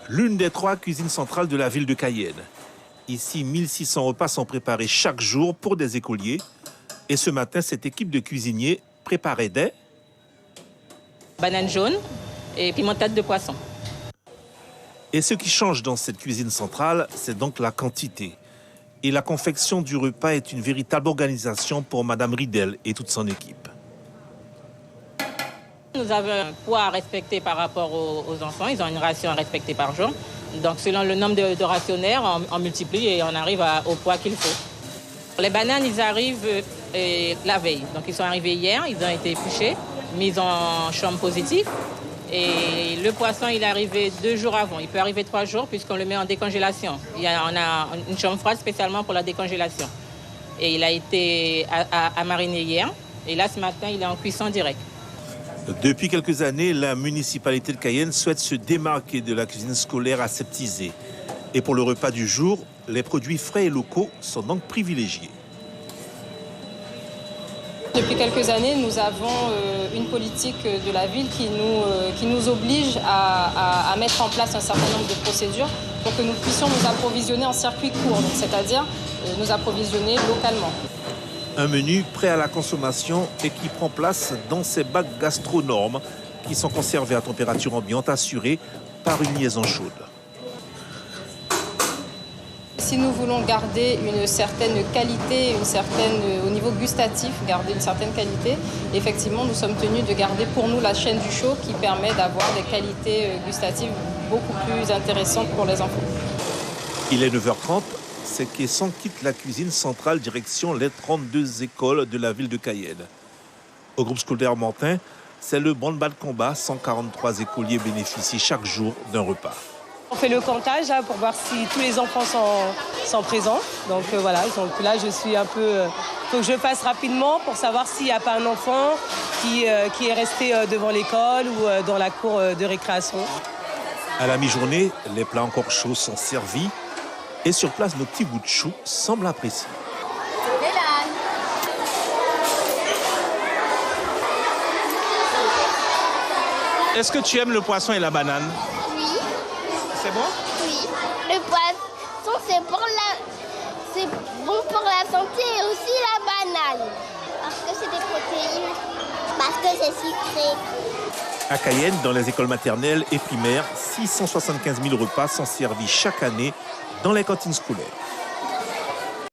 l'une des 3 cuisines centrales de la ville de Cayenne. Ici, 1600 repas sont préparés chaque jour pour des écoliers. Et ce matin, cette équipe de cuisiniers préparait des bananes jaunes et pimentade de poisson. Et ce qui change dans cette cuisine centrale, c'est donc la quantité. Et la confection du repas est une véritable organisation pour Madame Ridel et toute son équipe. Nous avons un poids à respecter par rapport aux enfants. Ils ont une ration à respecter par jour. Donc selon le nombre de rationnaires, on multiplie et on arrive au poids qu'il faut. Les bananes, ils arrivent la veille. Donc ils sont arrivés hier, ils ont été épluchés, mis en chambre positive. Et le poisson, il est arrivé 2 jours avant. Il peut arriver 3 jours puisqu'on le met en décongélation. On a une chambre froide spécialement pour la décongélation. Et il a été à mariner hier. Et là, ce matin, il est en cuisson directe. Depuis quelques années, la municipalité de Cayenne souhaite se démarquer de la cuisine scolaire aseptisée. Et pour le repas du jour, les produits frais et locaux sont donc privilégiés. Depuis quelques années, nous avons une politique de la ville qui nous oblige à mettre en place un certain nombre de procédures pour que nous puissions nous approvisionner en circuit court, c'est-à-dire nous approvisionner localement. Un menu prêt à la consommation et qui prend place dans ces bacs gastronormes qui sont conservés à température ambiante assurée par une liaison chaude. Si nous voulons garder une certaine qualité, au niveau gustatif, garder une certaine qualité, effectivement, nous sommes tenus de garder pour nous la chaîne du chaud qui permet d'avoir des qualités gustatives beaucoup plus intéressantes pour les enfants. Il est 9h30, ces caissons quittent la cuisine centrale direction les 32 écoles de la ville de Cayenne. Au groupe scolaire Mantin, c'est le branle-bas de combat. 143 écoliers bénéficient chaque jour d'un repas. On fait le comptage pour voir si tous les enfants sont présents. Donc voilà, donc là je suis un peu... Il faut que je passe rapidement pour savoir s'il n'y a pas un enfant qui est resté devant l'école ou dans la cour de récréation. À la mi-journée, les plats encore chauds sont servis. Et sur place, nos petits bouts de chou semblent appréciés. Est-ce que tu aimes le poisson et la banane? Oui. C'est bon? Oui. Le poisson, c'est bon pour la santé et aussi la banane. Parce que c'est des protéines. Parce que c'est sucré. À Cayenne, dans les écoles maternelles et primaires, 675 000 repas sont servis chaque année dans les cantines scolaires.